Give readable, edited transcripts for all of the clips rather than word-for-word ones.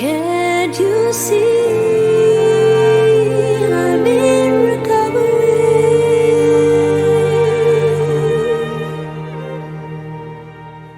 Can't you see I'm in recovery?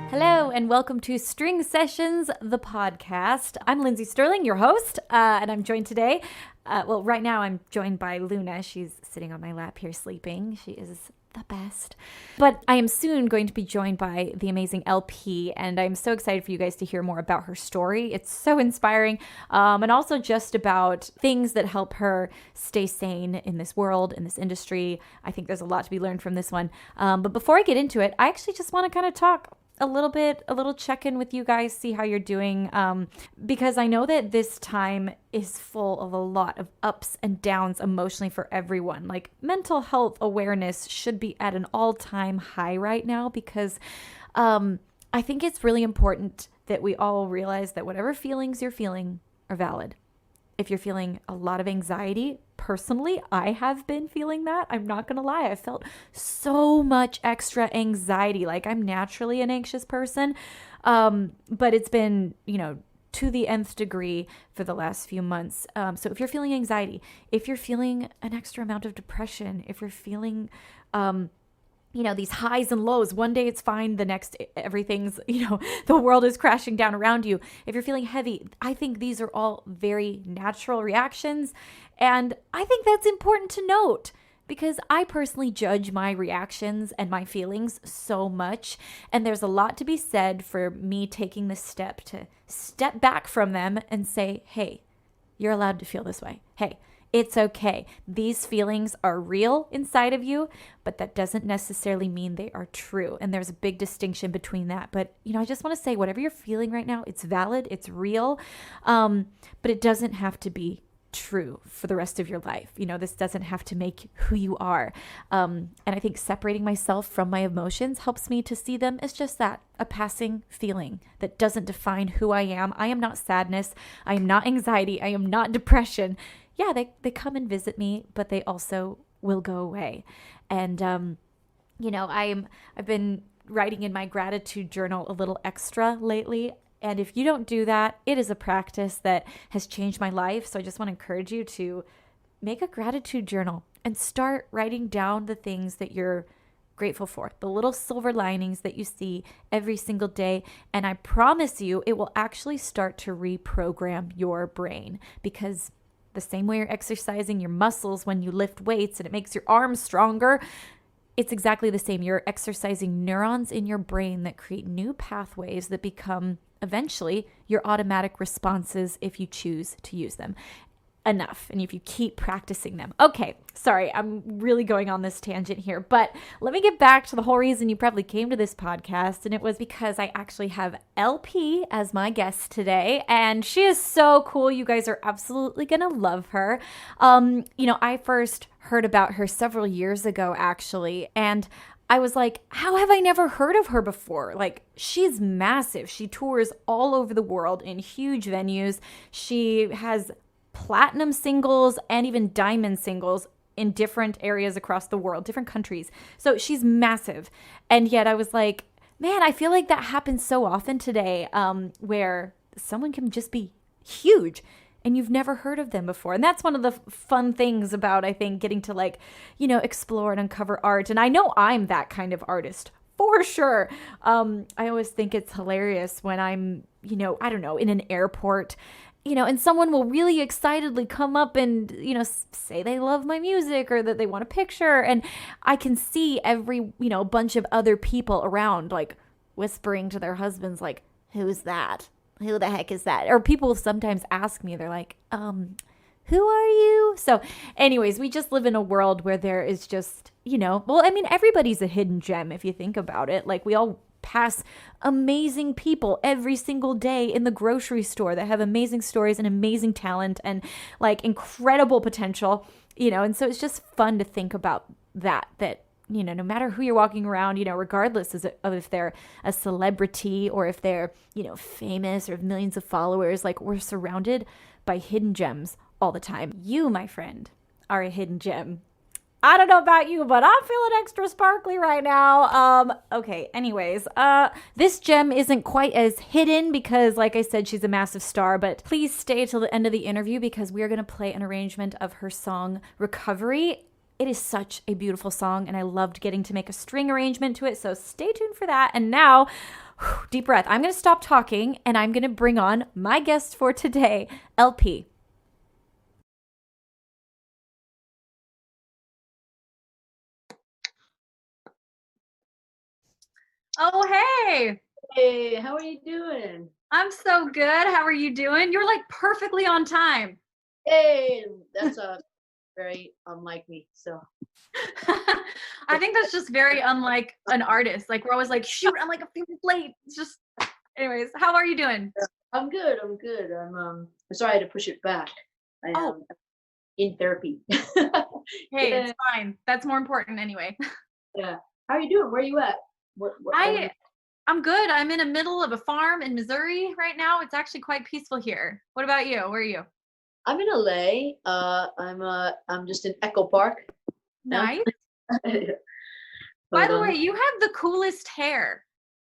Hello and welcome to String Sessions, the podcast. I'm Lindsey Stirling, your host, and I'm joined today. Right now I'm joined by Luna. She's sitting on my lap here sleeping. She is the best. But I am soon going to be joined by the amazing LP, and I'm so excited for you guys to hear more about her story. It's so inspiring, and also just about things that help her stay sane in this world, in this industry. I think there's a lot to be learned from this one. But before I get into it, I actually just want to kind of talk a little check-in with you guys, see how you're doing, because I know that this time is full of a lot of ups and downs emotionally for everyone. Like, mental health awareness should be at an all-time high right now, because I think it's really important that we all realize that whatever feelings you're feeling are valid. If you're feeling a lot of anxiety, personally, I have been feeling that. I'm not going to lie. I felt so much extra anxiety. Like, I'm naturally an anxious person, but it's been, to the nth degree for the last few months. So if you're feeling anxiety, if you're feeling an extra amount of depression, if you're feeling these highs and lows. One day it's fine. The next, everything's, the world is crashing down around you. If you're feeling heavy, I think these are all very natural reactions. And I think that's important to note, because I personally judge my reactions and my feelings so much. And there's a lot to be said for me taking the step to step back from them and say, hey, you're allowed to feel this way. Hey, it's okay. These feelings are real inside of you, but that doesn't necessarily mean they are true. And there's a big distinction between that. But, I just want to say, whatever you're feeling right now, it's valid, it's real, but it doesn't have to be true for the rest of your life. This doesn't have to make who you are. And I think separating myself from my emotions helps me to see them as just that, a passing feeling that doesn't define who I am. I am not sadness. I am not anxiety. I am not depression. Yeah, they come and visit me, but they also will go away. And, I've been writing in my gratitude journal a little extra lately. And if you don't do that, it is a practice that has changed my life. So I just want to encourage you to make a gratitude journal and start writing down the things that you're grateful for, the little silver linings that you see every single day. And I promise you, it will actually start to reprogram your brain, because the same way you're exercising your muscles when you lift weights and it makes your arms stronger, it's exactly the same. You're exercising neurons in your brain that create new pathways that become eventually your automatic responses if you choose to use them enough and if you keep practicing them. Okay, sorry, I'm really going on this tangent here, but let me get back to the whole reason you probably came to this podcast, and it was because I actually have LP as my guest today, and she is so cool. You guys are absolutely gonna love her. I first heard about her several years ago, actually, and I was like, how have I never heard of her before? Like, she's massive. She tours all over the world in huge venues. She has platinum singles and even diamond singles in different areas across the world, different countries. So she's massive. And yet I was like, man, I feel like that happens so often today, where someone can just be huge and you've never heard of them before. And that's one of the fun things about, I think, getting to explore and uncover art. And I know I'm that kind of artist for sure. I always think it's hilarious when I'm, I don't know, in an airport, and someone will really excitedly come up and, say they love my music or that they want a picture. And I can see every, bunch of other people around, like, whispering to their husbands, like, who's that? Who the heck is that? Or people sometimes ask me, they're like, who are you? So anyways, we just live in a world where there is just, everybody's a hidden gem if you think about it. Like, we all pass amazing people every single day in the grocery store that have amazing stories and amazing talent and incredible potential, and so it's just fun to think about that no matter who you're walking around, regardless of if they're a celebrity or if they're, famous or have millions of followers, we're surrounded by hidden gems all the time. You, my friend, are a hidden gem. I don't know about you, but I'm feeling extra sparkly right now. Okay, anyways, this gem isn't quite as hidden because, like I said, she's a massive star, but please stay till the end of the interview because we are going to play an arrangement of her song Recovery. It is such a beautiful song, and I loved getting to make a string arrangement to it, so stay tuned for that. And now, deep breath. I'm going to stop talking, and I'm going to bring on my guest for today, LP. Oh, hey. Hey, how are you doing? I'm so good. How are you doing? You're like perfectly on time. Hey, that's very unlike me. So I think that's just very unlike an artist. Like we're always like, shoot, I'm like a few minutes late. It's just, anyways, how are you doing? I'm good. I'm good. I'm sorry I had to push it back. I am Oh, in therapy. hey, Yeah, it's fine. That's more important anyway. yeah. How are you doing? Where are you at? What part of I'm good. I'm in the middle of a farm in Missouri right now. It's actually quite peaceful here. What about you? Where are you? I'm in LA. I'm just in Echo Park. Yeah. Nice. By But the way, you have the coolest hair.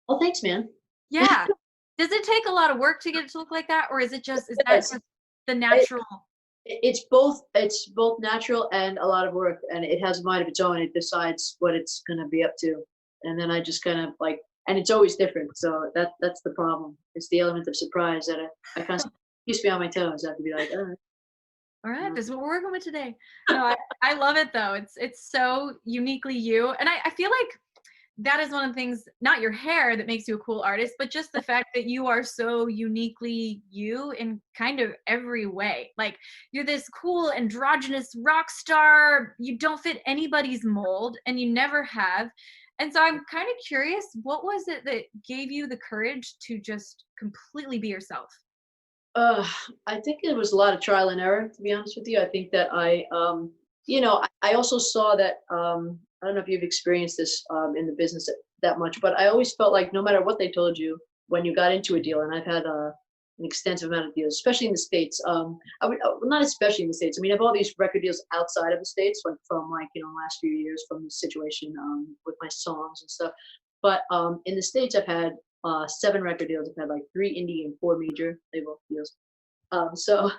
oh, thanks, man. Yeah. Does it take a lot of work to get it to look like that, or is that Yes. just the natural? It's both. It's both natural and a lot of work, and it has a mind of its own. It decides what it's gonna be up to, and then I just kind of like, and it's always different. So that's the problem. It's the element of surprise that I constantly keeps me on my toes. I have to be like, all right. All right, this is what we're working with today. No, I love it though. It's so uniquely you. And I feel like that is one of the things, not your hair that makes you a cool artist, but just the fact that you are so uniquely you in kind of every way. Like you're this cool androgynous rock star. You don't fit anybody's mold and you never have. And so I'm kind of curious, what was it that gave you the courage to just completely be yourself? Uh, I think it was a lot of trial and error, to be honest with you. I think that I also saw that, I don't know if you've experienced this in the business that much, but I always felt like no matter what they told you when you got into a deal, and I've had an extensive amount of deals, especially in the States. Well, not especially in the States. I mean, I have all these record deals outside of the States, like from like, last few years from the situation with my songs and stuff. But in the States, I've had 7 record deals. I've had like 3 indie and 4 major label deals. So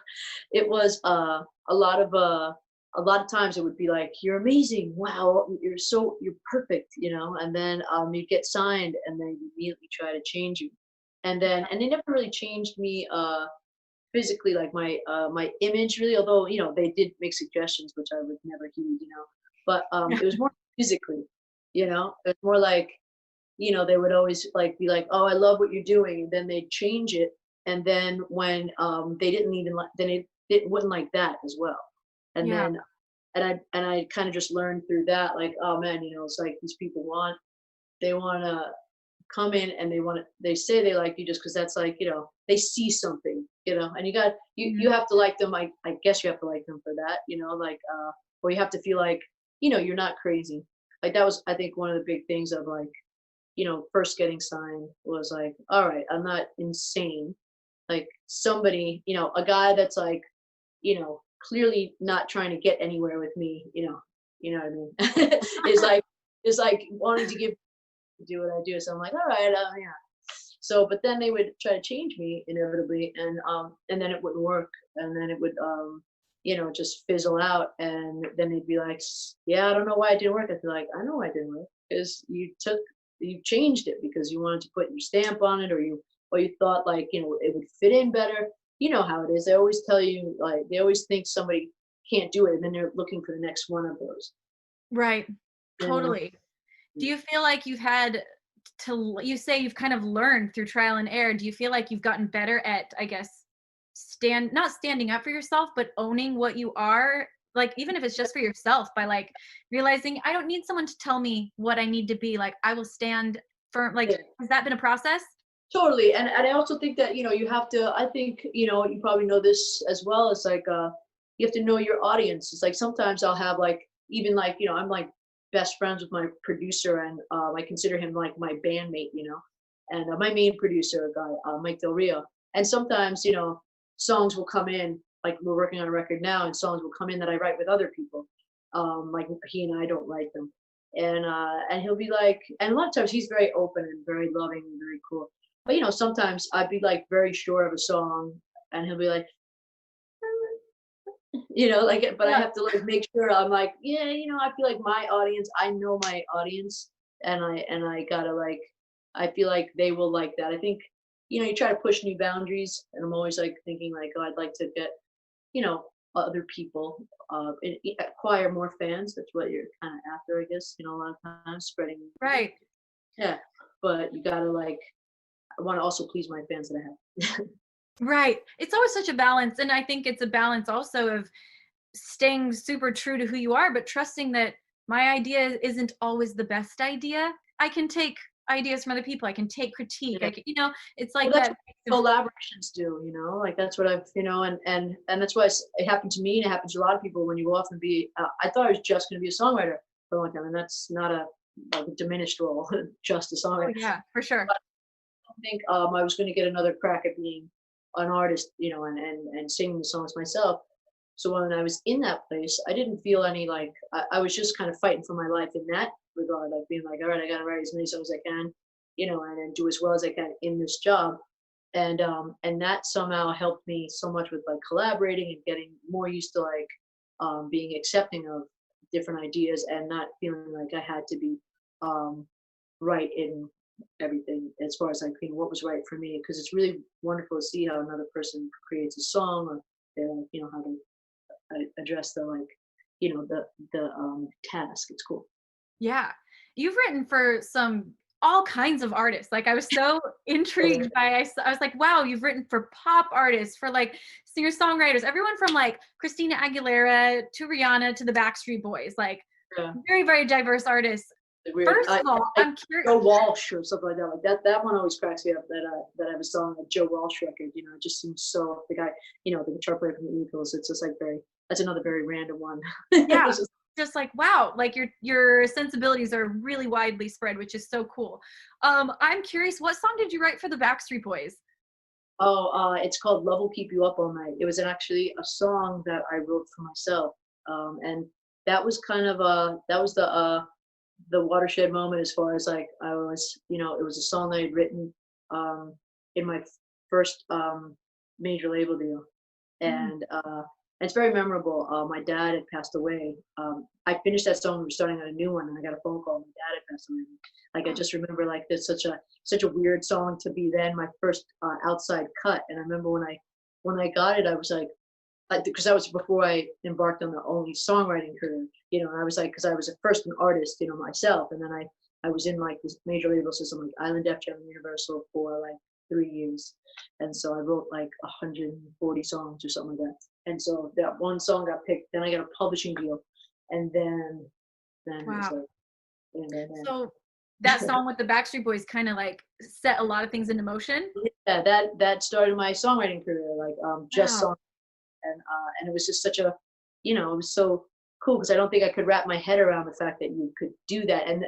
it was a lot of times it would be like, you're amazing. Wow. You're perfect, and then you get signed and they immediately try to change you. And they never really changed me, physically, like my image really, although, they did make suggestions, which I would never heed, but, it was more physically, it was more like, they would always like be like, "Oh, I love what you're doing," and then they'd change it, and then when they didn't even like, then it wouldn't like that as well, and Yeah. then and I kind of just learned through that, like, oh man, it's like these people they want to come in and they say they like you just because that's like, they see something, and you Mhm. have to like them. I guess you have to like them for that, like or you have to feel like you're not crazy. Like that was, I think, one of the big things of like, first getting signed was like, all right, I'm not insane. Like somebody, a guy that's like, clearly not trying to get anywhere with me, what I mean, is like wanting to do what I do. So I'm like, all right, yeah. So, but then they would try to change me inevitably, and then it wouldn't work, and then it would, just fizzle out, and then they'd be like, yeah, I don't know why it didn't work. I'd be like, I know why it didn't work because you changed it because you wanted to put your stamp on it, or you thought like, it would fit in better. You know how it is. They always tell you, like, they always think somebody can't do it, and then they're looking for the next one of those. Right. You know? Totally. Do you feel like you've had you say you've kind of learned through trial and error. Do you feel like you've gotten better at, I guess, not standing up for yourself, but owning what you are? Like, even if it's just for yourself, by like realizing I don't need someone to tell me what I need to be. Like, I will stand firm. Like, Yeah. has that been a process? Totally. And I also think that, you have to, I think, you probably know this as well. It's like, you have to know your audience. It's like sometimes I'll have like, even like, I'm like best friends with my producer, and I consider him like my bandmate, and my main producer, a guy, Mike Del Rio. And sometimes, songs will come in, like we're working on a record now, and songs will come in that I write with other people. like he and I don't write them. And he'll be like, and a lot of times he's very open and very loving and very cool. But sometimes I'd be like very sure of a song, and he'll be like, like, but I Yeah. have to like make sure I'm like, yeah, I feel like my audience, I know my audience, and I gotta like, I feel like they will like that. I think, you try to push new boundaries, and I'm always like thinking like, oh, I'd like to get, you know, other people, acquire more fans. That's what you're kind of after, I guess. A lot of times spreading. Right. Yeah, but you gotta like, I want to also please my fans that I have. Right. It's always such a balance. And I think it's a balance also of staying super true to who you are, but trusting that my idea isn't always the best idea. I can take ideas from other people. I can take critique. Yeah. It's Well, like that's that. what collaborations do, like that's what I've, and that's why it happened to me, and it happens to a lot of people when you go off and be. I thought I was just going to be a songwriter for a long time, and that's not like a diminished role, just a Oh, songwriter. yeah, for sure. I think I was going to get another crack at being an artist, and singing the songs myself. So when I was in that place, I didn't feel any like I was just kind of fighting for my life in that regard, like being like, all right, I got to write as many songs as I can, and then do as well as I can in this job. And that somehow helped me so much with like collaborating and getting more used to like being accepting of different ideas and not feeling like I had to be right in everything as far as like what was right for me, because it's really wonderful to see how another person creates a song, or they're like, how to address the like the task. It's cool. Yeah. You've written for all kinds of artists. Like I was so intrigued by, I was like, wow, you've written for pop artists, for like singer-songwriters, everyone from like Christina Aguilera to Rihanna to the Backstreet Boys, like Yeah. very, very diverse artists. Weird. First of all, I'm curious. Joe Walsh or something like that. Like that one always cracks me up. That I have a song, like Joe Walsh record. It just seems so, the guy, the guitar player from the Eagles. It's just like that's another very random one. Yeah. Just like, wow, like your sensibilities are really widely spread, which is so cool. I'm curious, what song did you write for the Backstreet Boys? Oh, it's called "Love Will Keep You Up All Night." It was actually a song that I wrote for myself, and that was kind of that was the watershed moment, as far as like I was, it was a song I had written in my first major label deal, and it's very memorable. My dad had passed away. I finished that song. We were starting on a new one, and I got a phone call. My dad had passed away. Like I just remember, like there's such a weird song to be then my first outside cut. And I remember when I got it, I was like, because that was before I embarked on the only songwriting career. And I was like, because I was at first an artist, myself, and then I was in like this major label system like Island Def Jam Universal for like 3 years, and so I wrote like 140 songs or something like that. And so that one song got picked. Then I got a publishing deal, and then Wow. it's like, and So that song with the Backstreet Boys kind of like set a lot of things into motion. yeah, that started my songwriting career, like just Wow. song, and it was just such a, it was so cool, because I don't think I could wrap my head around the fact that you could do that, and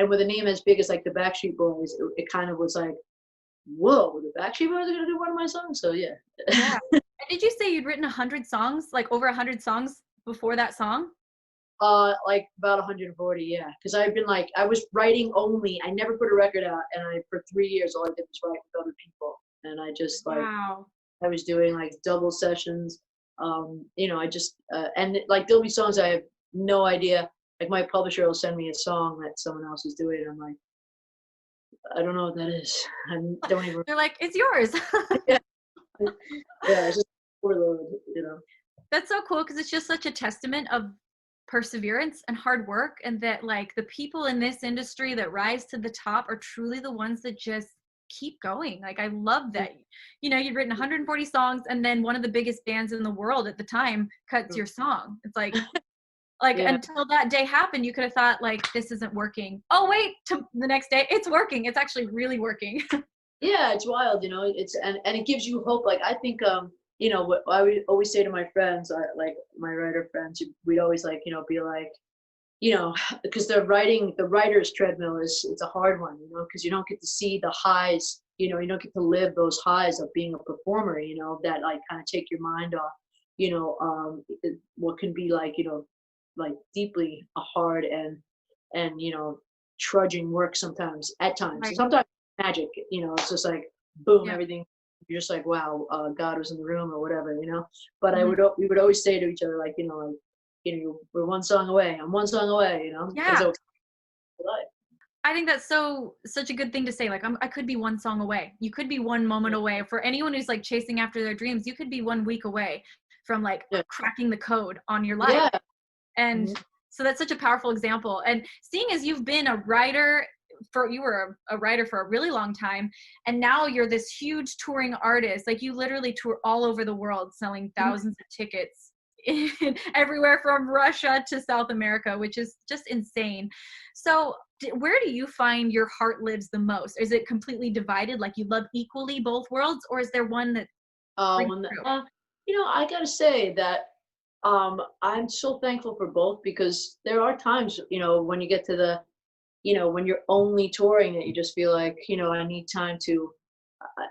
with a name as big as like the Backstreet Boys, it kind of was like, whoa, the Backstreet Boys are gonna do one of my songs. So yeah. Yeah. And did you say you'd written 100 songs, like over 100 songs before that song? Like about 140, yeah. Because I've been like, I was writing only. I never put a record out, and for 3 years all I did was write with other people, and I just like, Wow. I was doing like double sessions. I just and like there'll be songs I have no idea. Like my publisher will send me a song that someone else is doing, and I'm like, I don't know what that is. I don't even. They're like, it's yours. Yeah, it's just overload, That's so cool, because it's just such a testament of perseverance and hard work, and that like the people in this industry that rise to the top are truly the ones that just keep going. Like I love that you've written 140 songs, and then one of the biggest bands in the world at the time cuts your song. It's like Yeah. until that day happened, you could have thought like, this isn't working. Oh wait, to the next day it's working. It's actually really working. Yeah, it's wild, it's, and it gives you hope. Like I think what I would always say to my friends, like my writer friends, we'd always like, be like, because the writer's treadmill it's a hard one, because you don't get to see the highs, you don't get to live those highs of being a performer, that like kind of take your mind off, what can be like, like deeply hard and trudging work sometimes at times. Right. Sometimes magic, it's just like boom, Yeah. everything. You're just like, wow, God was in the room or whatever. But Mhm. we would always say to each other, like, we're one song away. I'm one song away. Because Yeah. it was life. I think that's such a good thing to say. Like, I could be one song away. You could be one moment Yeah. away. For anyone who's like chasing after their dreams, you could be 1 week away from like Yeah. cracking the code on your life. Yeah. And Mhm. so that's such a powerful example. And seeing as you've been a writer you were a writer for a really long time, and now you're this huge touring artist. Like, you literally tour all over the world selling Mhm. thousands of tickets everywhere from Russia to South America, which is just insane. So where do you find your heart lives the most? Is it completely divided, like you love equally both worlds, or is there one that brings When through? I gotta say that I'm so thankful for both because there are times, when you get to when you're only touring that you just feel like, I need time to,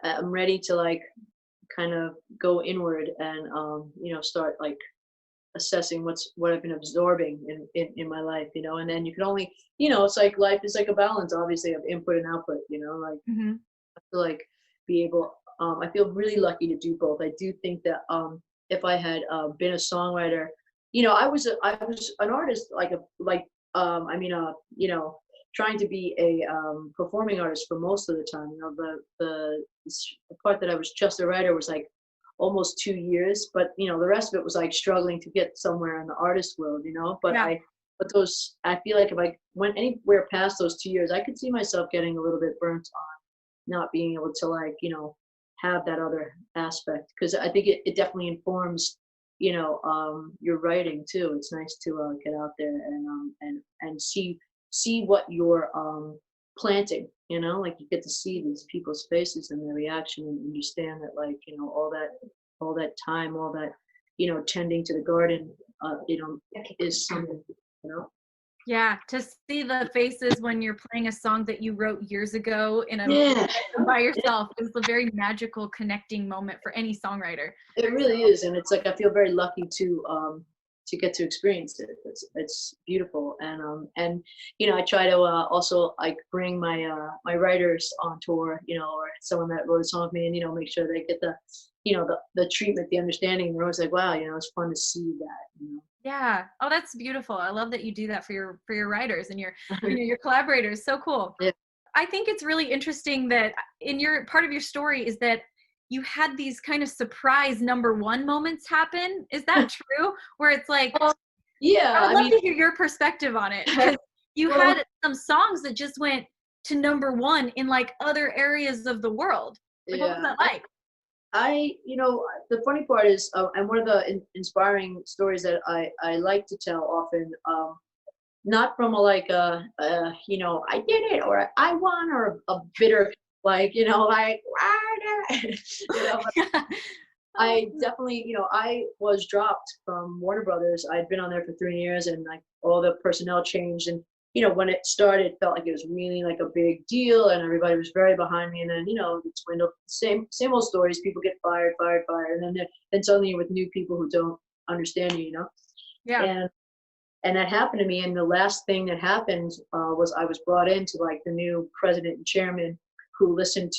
I'm ready to like kind of go inward and, start like assessing what I've been absorbing in my life. And then you can only, it's like life is like a balance, obviously, of input and output. Like Hmm. to like be able I feel really lucky to do both. I do think that if I had been a songwriter, I was an artist trying to be a performing artist for most of the time. The part that I was just a writer was like almost 2 years, but the rest of it was like struggling to get somewhere in the artist world. Yeah. But those, I feel like if I went anywhere past those 2 years, I could see myself getting a little bit burnt not being able to like have that other aspect, because I think it definitely informs your writing too. It's nice to get out there and see what you're planting, like you get to see these people's faces and their reaction and understand that, like, all that time, all that tending to the garden, is something, you know Yeah, to see the faces when you're playing a song that you wrote years ago in a yeah. by yourself is a very magical connecting moment for any songwriter. It really is, and it's like I feel very lucky to get to experience it. It's beautiful, and I try to also like bring my writers on tour, or someone that wrote a song with me, and make sure they get the treatment, the understanding. They're always like, wow, it's fun to see that. Yeah. Oh, that's beautiful. I love that you do that for your writers and your collaborators. So cool. Yeah. I think it's really interesting that in your part of your story is that you had these kind of surprise number one moments happen. Is that true? Where it's like, Well, yeah, I would I love mean, to hear your perspective on it, because you well, had some songs that just went to number one in like other areas of the world. Like, what was yeah. that like? The funny part is, and one of the inspiring stories that I like to tell often, not from a like I did it or I won or a bitter like like but Yeah. I definitely I was dropped from Warner Brothers. I'd been on there for 3 years, and like all the personnel changed, and when it started, it felt like it was really like a big deal, and everybody was very behind me. And then it dwindled. Same old stories. People get fired, fired, fired, and then suddenly you're with new people who don't understand you. Yeah. And that happened to me. And the last thing that happened was I was brought into like the new president and chairman, who they listened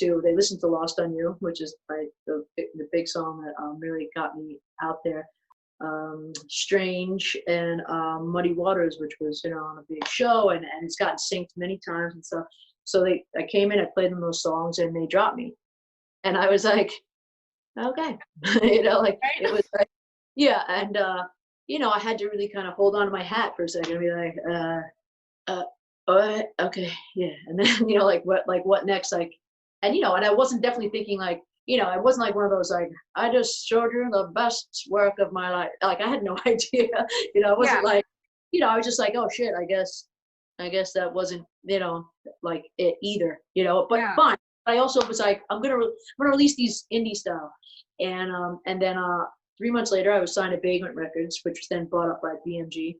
to Lost on You, which is like the big song that really got me out there. Strange, and Muddy Waters, which was on a big show, and it's gotten synced many times and stuff. So I came in, I played them those songs, and they dropped me, and I was like, okay, like it Right. was like, yeah, and I had to really kind of hold on to my hat for a second and be like, okay, yeah, and then like what next, and I wasn't definitely thinking like, I wasn't like one of those like, I just showed you the best work of my life. Like I had no idea, I Yeah. wasn't like, I was just like, oh shit, I guess that wasn't, like it either, but Yeah. fine. I also was like, I'm gonna release these indie style, and then 3 months later, I was signed to Vagrant Records, which was then bought up by BMG,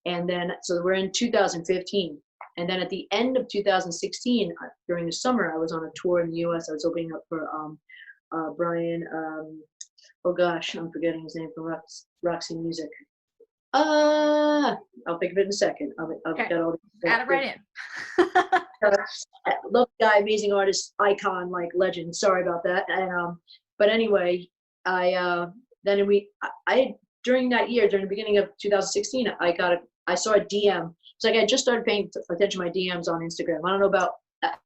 and then so we're in 2015, and then at the end of 2016, during the summer, I was on a tour in the U.S. I was opening up for Brian. Oh gosh, I'm forgetting his name, from Roxy Music. I'll think of it in a second. I'll Okay, get all add it right in. love the guy, amazing artist, icon, like legend. Sorry about that. And but anyway, then I during that year, during the beginning of 2016, I saw a DM. It's like I just started paying attention to my DMs on Instagram. I don't know about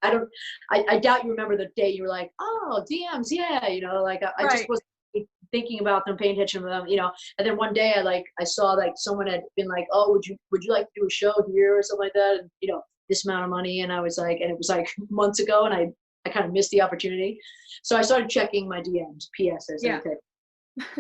I don't I doubt you remember the day you were like, oh, DMs, yeah, like I just Right. was thinking about them, paying attention to them, and then one day I saw like someone had been like, oh, would you like to do a show here or something like that, and this amount of money, and I was like, and it was like months ago, and I kind of missed the opportunity, so I started checking my DMs. P.S. I said, Yeah. okay.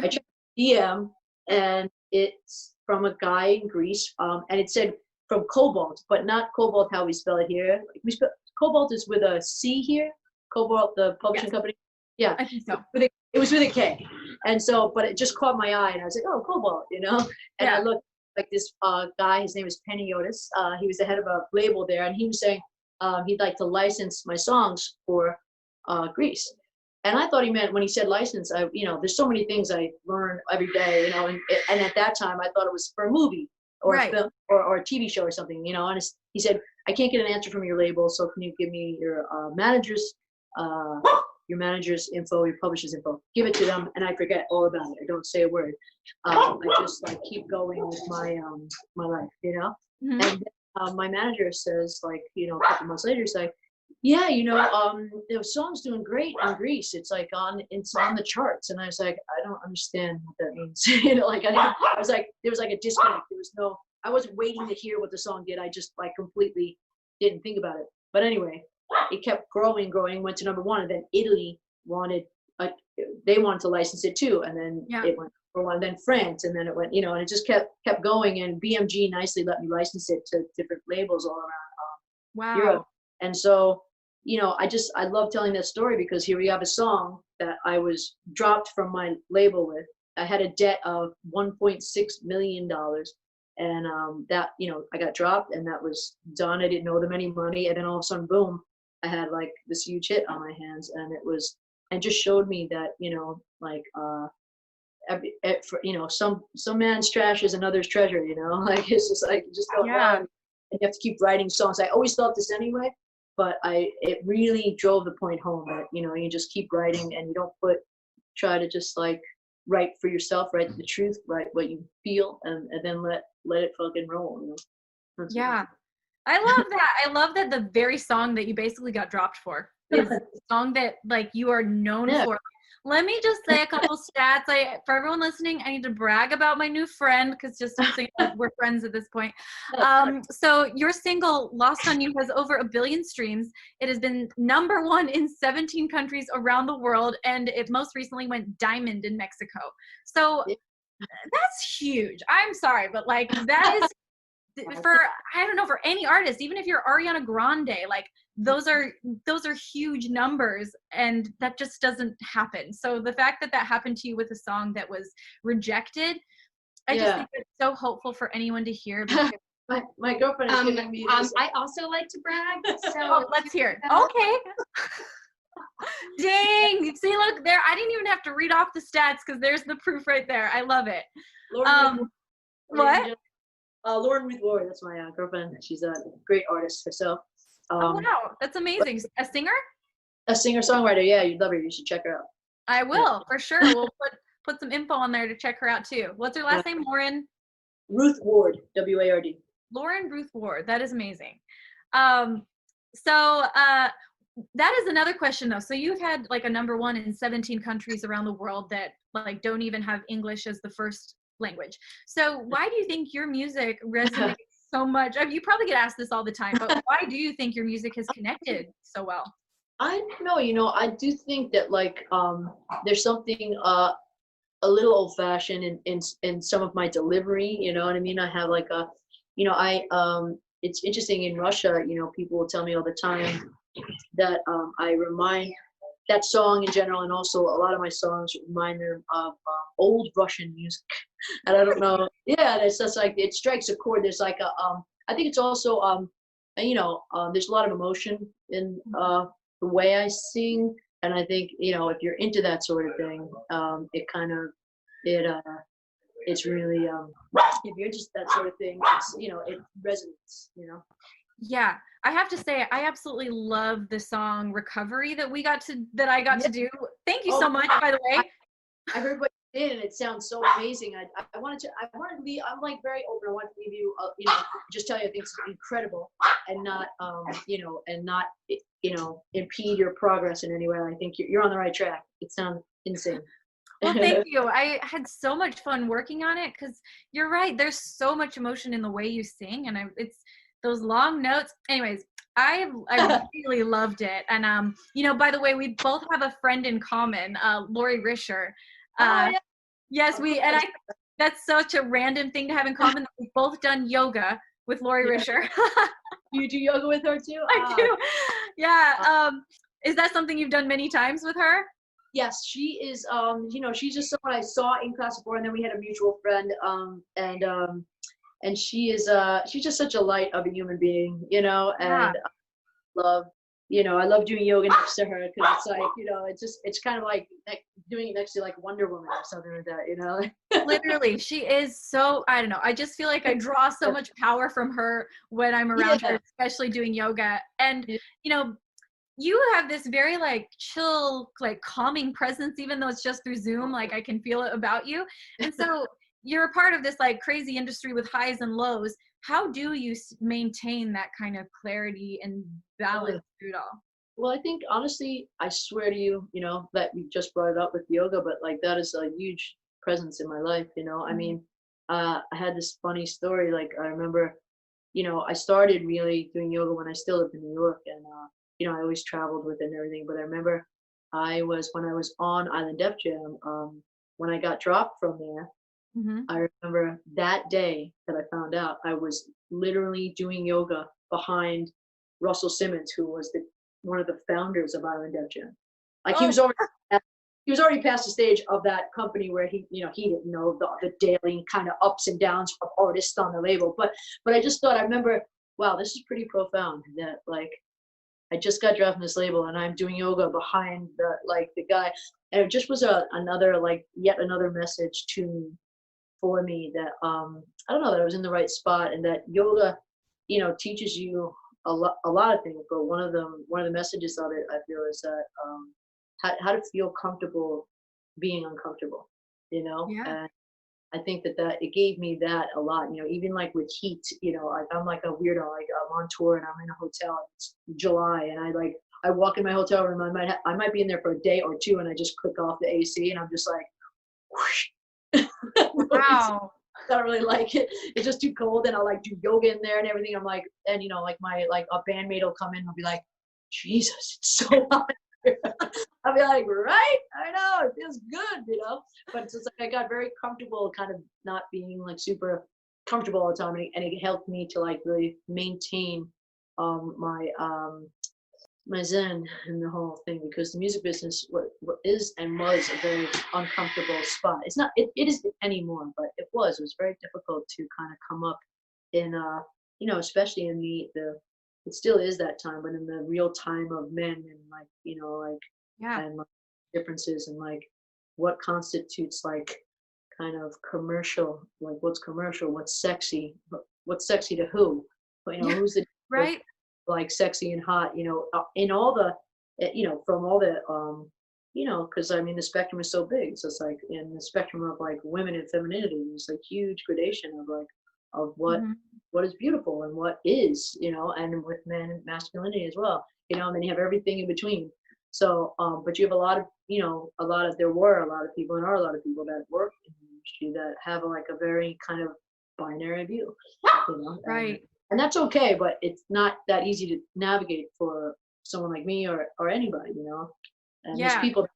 I checked DM, and it's from a guy in Greece, and it said from Cobalt, but not Cobalt how we spell it here. We spell Cobalt is with a C here. Cobalt, the publishing company. Yeah, I think so. It was with a K, and so, but it just caught my eye, and I was like, oh, Cobalt, and I looked like this guy. His name is Penny Otis. He was the head of a label there, and he was saying he'd like to license my songs for Greece. And I thought he meant when he said license, there's so many things I learn every day, and at that time I thought it was for a movie or a film or a TV show or something, and he said, I can't get an answer from your label, so can you give me your manager's info, your publisher's info, give it to them, and I forget all about it. I don't say a word. I just like keep going with my my life, Mm-hmm. And then, my manager says, like, a couple months later, he's like, yeah, the song's doing great in Greece. It's on the charts. And I was like, I don't understand what that means. I was like, there was like a disconnect. I wasn't waiting to hear what the song did. I just like completely didn't think about it. But anyway, it kept growing, went to number one, and then Italy they wanted to license it too, and then it went for one, then France, and then it went, and it just kept going, and BMG nicely let me license it to different labels all around Europe. And so, I love telling that story because here we have a song that I was dropped from my label with. I had a debt of $1.6 million. And that, I got dropped, and that was done. I didn't owe them any money. And then all of a sudden, boom, I had like this huge hit on my hands. And just showed me that, some man's trash is another's treasure, like it's just like, you just go on, and you have to keep writing songs. I always felt this anyway, but it really drove the point home that, you just keep writing, and you don't try to just like write for yourself, write the truth, write what you feel, and then let it fucking roll. Yeah. I love that. I love that the very song that you basically got dropped for is the song that like you are known for. Let me just say a couple stats. For everyone listening, I need to brag about my new friend because just so you know, we're friends at this point. So your single "Lost on You" has over 1 billion streams. It has been number one in 17 countries around the world, and it most recently went diamond in Mexico. So that's huge. I'm sorry, but like that is for, I don't know, for any artist, even if you're Ariana Grande, like those are huge numbers, and that just doesn't happen. So the fact that happened to you with a song that was rejected, I just think it's so hopeful for anyone to hear. Because my girlfriend is giving me this. I also like to brag, so let's hear it. Okay. Dang, see, look there, I didn't even have to read off the stats because there's the proof right there. I love it. What? Lauren Ruth Warren, that's my girlfriend. She's a great artist herself. Oh, wow, that's amazing. A singer? A singer-songwriter, yeah, you'd love her. You should check her out. I will, for sure. We'll put some info on there to check her out, too. What's her last name, Lauren? Ruth Ward, W-A-R-D. Lauren Ruth Ward, that is amazing. That is another question, though. So you've had, like, a number one in 17 countries around the world that, like, don't even have English as the first language. So why do you think your music resonates so much? I mean, you probably get asked this all the time, but why do you think your music has connected so well? I don't know, I do think that like there's something a little old-fashioned in some of my delivery, you know what I mean? I have like it's interesting in Russia, people will tell me all the time that I remind that song in general, and also a lot of my songs remind them of old Russian music. And I don't know, it's just like it strikes a chord. There's like I think it's also there's a lot of emotion in the way I sing, and I think if you're into that sort of thing, it it's really if you're just that sort of thing, it's it resonates. Yeah, I have to say, I absolutely love the song "Recovery" that I got Yeah. to do. Thank you Oh so my much, God. by the way. I heard what you did, and it sounds so amazing. I wanted to leave. I'm like very open. I want to leave you, just tell you I think it's incredible, and not, and not, impede your progress in any way. I think you're on the right track. It sounds insane. Well, thank you. I had so much fun working on it because you're right. There's so much emotion in the way you sing, and it's those long notes. Anyways, I really loved it. And by the way, we both have a friend in common, Lori Risher. Oh yeah. Yes, Of and course. that's such a random thing to have in common. We've both done yoga with Lori Yeah. Risher. You do yoga with her too? I do. Yeah. Is that something you've done many times with her? Yes, she is. She's just someone I saw in class before, and then we had a mutual friend. And she's just such a light of a human being, and Yeah. I love doing yoga next to her because it's like, it's kind of like doing it next to like Wonder Woman or something like that. Literally, she is so, I don't know. I just feel like I draw so much power from her when I'm around her, especially doing yoga. And, you have this very like chill, like calming presence, even though it's just through Zoom, like I can feel it about you. And so you're a part of this like crazy industry with highs and lows. How do you maintain that kind of clarity and balance through it all? Well, I think honestly, I swear to you, that you just brought it up with yoga, but like that is a huge presence in my life. I mean, I had this funny story. Like I remember, I started really doing yoga when I still lived in New York, and I always traveled with it and everything. But I remember when I was on Island Def Jam, when I got dropped from there. Mm-hmm. I remember that day that I found out I was literally doing yoga behind Russell Simmons, who was one of the founders of Island Def Jam. Like he was already past the stage of that company where he didn't know the daily kind of ups and downs of artists on the label. But I just thought, I remember, wow, this is pretty profound that like I just got dropped from this label and I'm doing yoga behind the guy. And it just was yet another message for me that I don't know, that I was in the right spot, and that yoga, teaches you a lot of things. But one of the messages of it, I feel, is that how to feel comfortable being uncomfortable. Yeah. And I think that it gave me that a lot. Even like with heat, I'm like a weirdo. Like I'm on tour and I'm in a hotel. It's July, and I walk in my hotel room. I might be in there for a day or two, and I just click off the AC, and I'm just like, whoosh. Wow. I don't really like it. It's just too cold, and I'll like do yoga in there and everything. I'm like, and like a bandmate will come in and I'll be like, Jesus, it's so hot here. I'll be like, right? I know, it feels good, But it's just like I got very comfortable kind of not being like super comfortable all the time, and it helped me to like really maintain my zen in the whole thing, because the music business what is and was a very uncomfortable spot. It's not, it isn't anymore, but it was very difficult to kind of come up in especially in the it still is that time, but in the real time of men, and like Yeah. and like differences, and like what constitutes like kind of commercial, like what's commercial, what's sexy to who, but who's the Right. like sexy and hot, in all the, from all the, because I mean the spectrum is so big. So it's like in the spectrum of like women and femininity, there's a huge gradation of what is beautiful and what is, and with men and masculinity as well, and then you have everything in between. So, but you have there were a lot of people and are a lot of people that work in the industry that have like a very kind of binary view, Right. and that's okay, but it's not that easy to navigate for someone like me or anybody, And Yeah. there's people a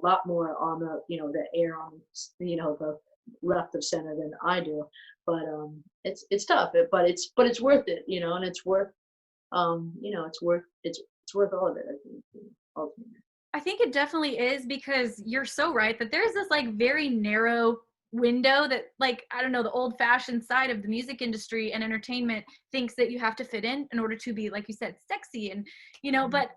lot more on the, the air on, the left of center than I do. But it's tough, but it's worth it, and it's worth, it's worth all of it, I think, ultimately. I think it definitely is, because you're so right that there's this like very narrow window that, like, I don't know, the old fashioned side of the music industry and entertainment thinks that you have to fit in order to be, like you said, sexy. And, but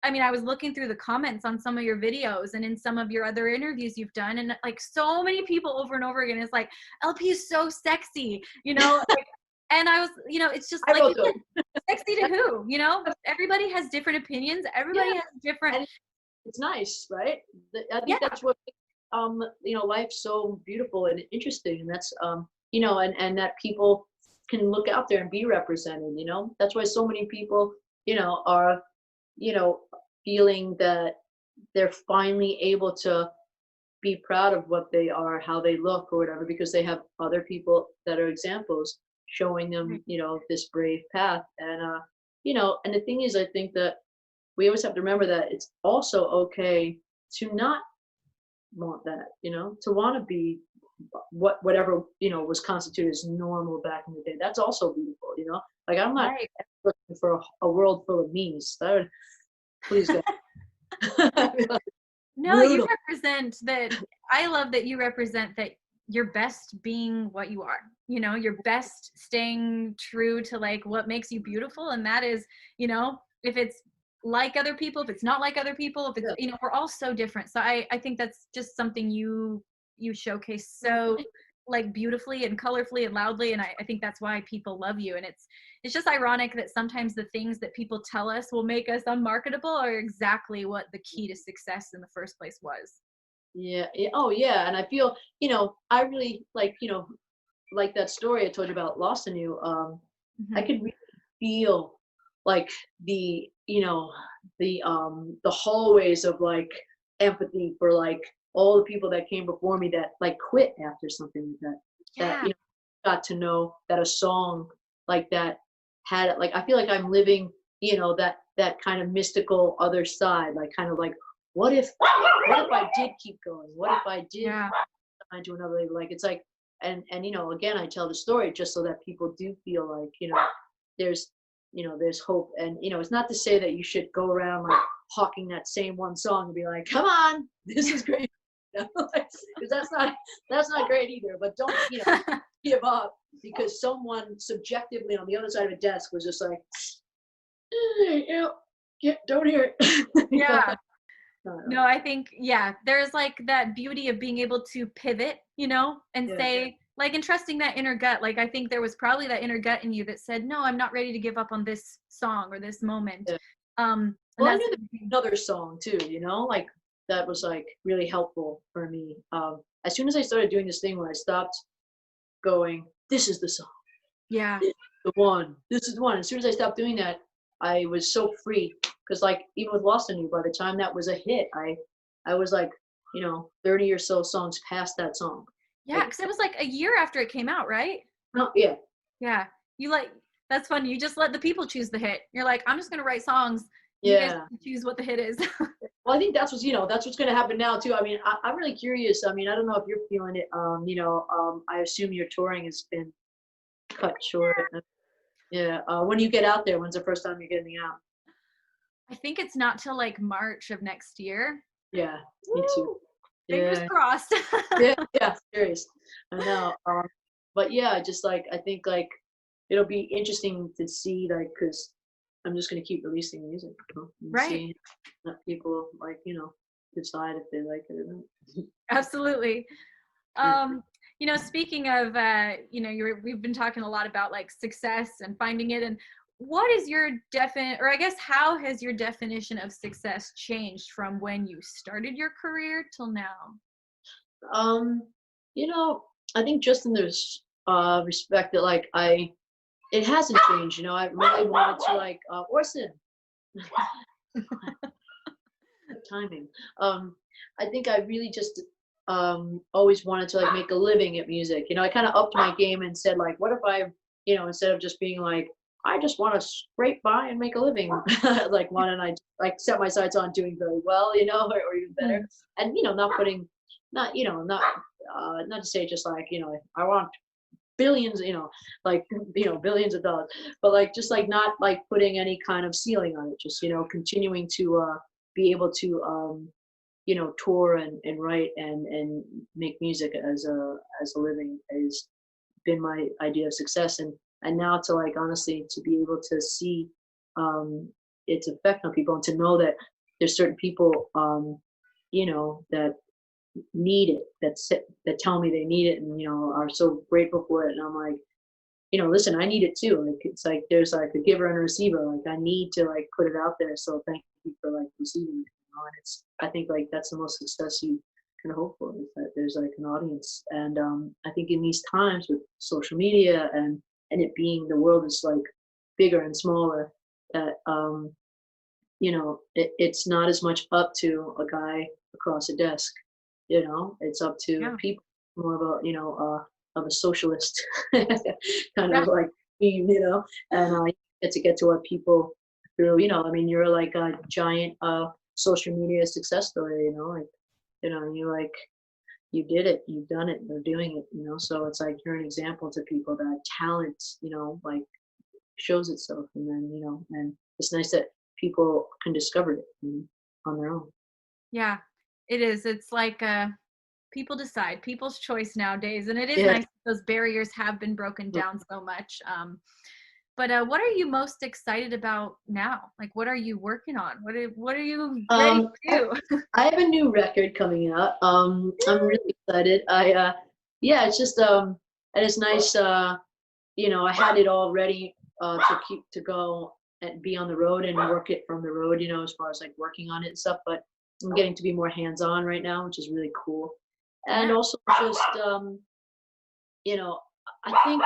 I mean, I was looking through the comments on some of your videos and in some of your other interviews you've done, and like so many people over and over again, it's like, LP is so sexy, you know? Like, and I was, you know, it's just I like, wrote you those. said, sexy to who, you know? Everybody has different opinions. Everybody Yeah. has different. And it's nice, right? I think Yeah. that's what life's so beautiful and interesting, and that's and that people can look out there and be represented. That's why so many people are feeling that they're finally able to be proud of what they are, how they look, or whatever, because they have other people that are examples showing them, this brave path. And the thing is, I think that we always have to remember that it's also okay to not want that, to want to be whatever, was constituted as normal back in the day. That's also beautiful, like I'm not Right. looking for a world full of memes. That would, please God. No, you Brutal. represent that. I love that you represent that you're best being what you are, you're best staying true to like what makes you beautiful. And that is, if it's like other people, if it's not like other people, if it's, we're all so different. So I think that's just something you showcase so like beautifully and colorfully and loudly. And I think that's why people love you. And it's just ironic that sometimes the things that people tell us will make us unmarketable are exactly what the key to success in the first place was. Yeah. Oh yeah. And I feel, I really like that story I told you about Lost in You. I could really feel like the hallways of like empathy for like all the people that came before me that like quit after something like that. Yeah. That got to know that a song like that had it. Like I feel like I'm living, that kind of mystical other side, like kind of like what if I did keep going? What if I did find to another label? Like it's like and again I tell the story just so that people do feel like, there's there's hope. And it's not to say that you should go around like hawking that same one song and be like, come on, this is great. Because that's not great either. But don't give up because someone subjectively on the other side of a desk was just like, don't hear it. Yeah. No, I think, there's like that beauty of being able to pivot, and say, like, and trusting that inner gut. Like, I think there was probably that inner gut in you that said, no, I'm not ready to give up on this song or this moment. Yeah. Well, I knew there was another song too, like that was like really helpful for me. As soon as I started doing this thing where I stopped going, this is the song. Yeah. This is the one. This is the one. As soon as I stopped doing that, I was so free. Because like even with Lost in You, by the time that was a hit, I was like, 30 or so songs past that song. Yeah, because it was like a year after it came out, right? No, yeah. Yeah. That's funny. You just let the people choose the hit. You're like, I'm just gonna write songs. Yeah. You guys can choose what the hit is. Well, I think that's what's going to happen now too. I mean, I'm really curious. I mean, I don't know if you're feeling it. I assume your touring has been cut short. Yeah. When you get out there, when's the first time you're getting out? I think it's not till like March of next year. Yeah, me too. Fingers crossed. yeah, serious. I know. But yeah, just like I think like it'll be interesting to see like because I'm just gonna keep releasing music, and right? Let people like decide if they like it or not. Absolutely. Speaking of we've been talking a lot about like success and finding it, and what is your how has your definition of success changed from when you started your career till now? I think just in this respect that like it hasn't changed. I really wanted to like Orson. Timing. I think I really just always wanted to like make a living at music. I kind of upped my game and said like, what if I, instead of just being like, I just want to scrape by and make a living, like why don't I like set my sights on doing very well, or even better, and not to say just like I want billions, billions of dollars, but like just like not like putting any kind of ceiling on it, just continuing to be able to tour and write and make music as a living has been my idea of success. And now to like honestly to be able to see its effect on people and to know that there's certain people, that need it, that tell me they need it, and are so grateful for it, and I'm like, listen, I need it too. Like it's like there's like a giver and a receiver. Like I need to like put it out there. So thank you for like receiving it. And it's I think like that's the most success you can hope for, is that there's like an audience. And I think in these times with social media and it being, the world is like bigger and smaller, that it's not as much up to a guy across a desk. It's up to people, more of a socialist kind of like theme, and I get to our people through, I mean, you're like a giant social media success story, you did it, you've done it, they're doing it, so it's like you're an example to people that talent, like shows itself, and then, and it's nice that people can discover it on their own. Yeah, it is. It's like people decide, people's choice nowadays, and it is nice that those barriers have been broken down so much. But what are you most excited about now? Like, what are you working on? What are you ready to do? I have a new record coming out. I'm really excited. It's just and it's nice. I had it all ready to go and be on the road and work it from the road. As far as like working on it and stuff. But I'm getting to be more hands-on right now, which is really cool. And also just I think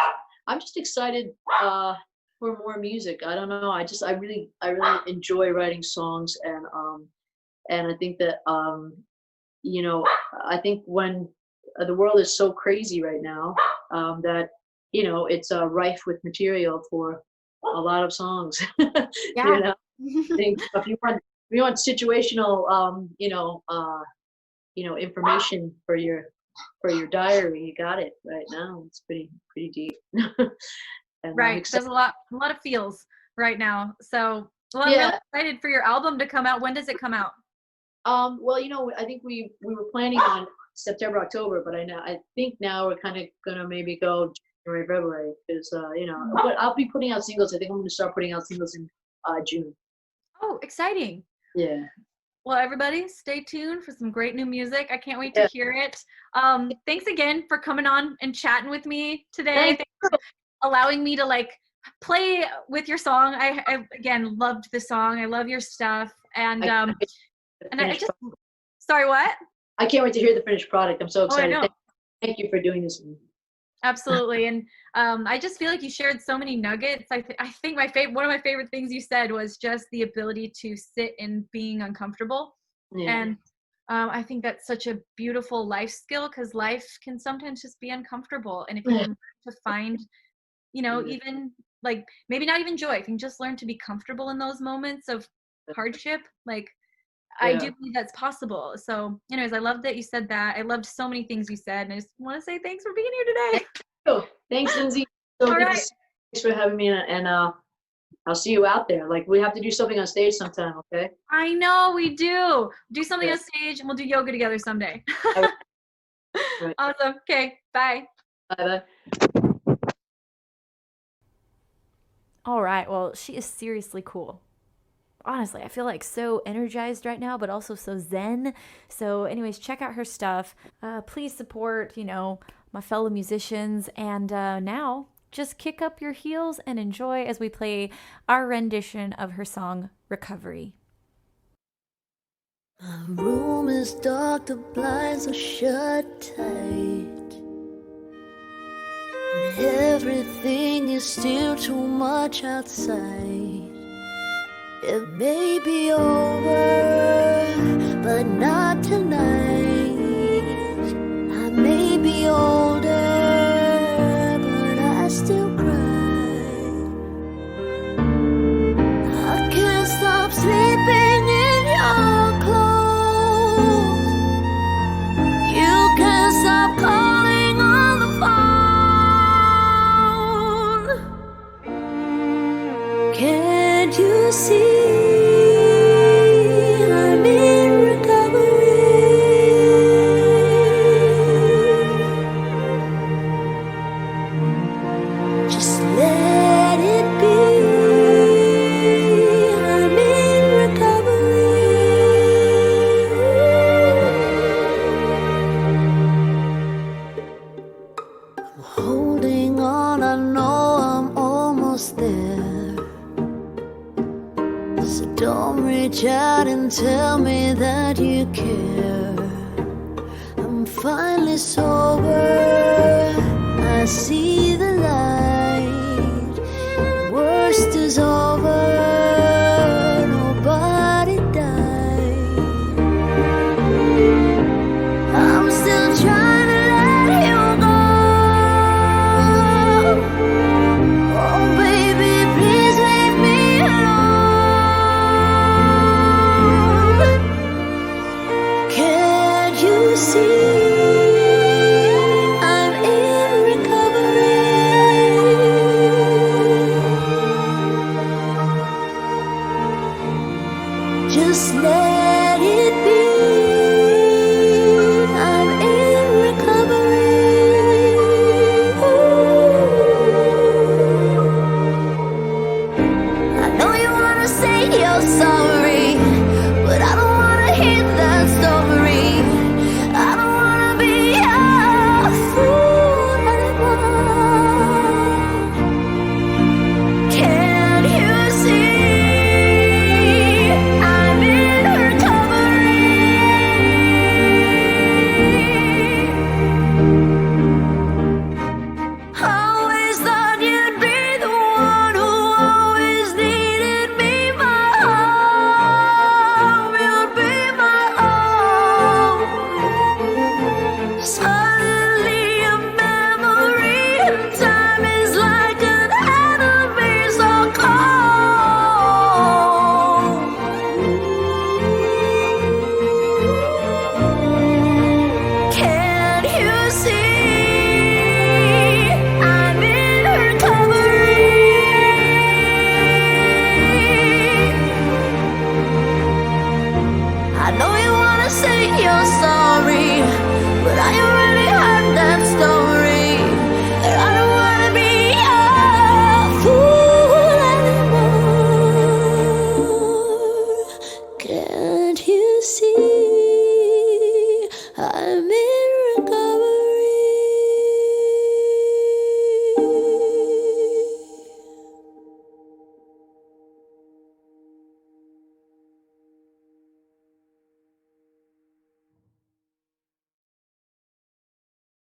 I'm just excited for more music. I don't know. I really enjoy writing songs, and I think that I think when the world is so crazy right now, that it's rife with material for a lot of songs. Yeah. I think if you want situational information for your diary, you got it right now. It's pretty deep. And right. There's a lot of feels right now. So I'm really excited for your album to come out. When does it come out? Well, I think we were planning on September, October, but I think now we're kind of gonna maybe go January, February, because but I'll be putting out singles. I think I'm gonna start putting out singles in June. Oh, exciting. Yeah. Well, everybody, stay tuned for some great new music. I can't wait to hear it. Thanks again for coming on and chatting with me today. Thanks for allowing me to like play with your song. I again loved the song. I love your stuff. And I just sorry, what? I can't wait to hear the finished product. I'm so excited. I know. Thank you for doing this. Absolutely. And I just feel like you shared so many nuggets. I think one of my favorite things you said was just the ability to sit in being uncomfortable. Yeah. And I think that's such a beautiful life skill, because life can sometimes just be uncomfortable. And if you learn to find, even like maybe not even joy, if you can just learn to be comfortable in those moments of hardship, like I do believe that's possible. So anyways, I love that you said that. I loved so many things you said, and I just want to say thanks for being here today. Thanks, Lindsey. Thanks for having me, and I'll see you out there. Like, we have to do something on stage sometime, okay? I know, we do something on stage, and we'll do yoga together someday. Right. Awesome. Okay, bye. Bye. All right, well, she is seriously cool. Honestly, I feel like so energized right now, but also so zen. So anyways, check out her stuff. Please support, my fellow musicians. And now just kick up your heels and enjoy as we play our rendition of her song, Recovery. My room is dark, the blinds are shut tight, and everything is still too much outside. It may be over, but not tonight. I may be older, but I still cry. I can't stop sleeping in your clothes. You can't stop calling on the phone. Can't you see? Recovery. reach out and tell me that you care. I'm finally sober. I see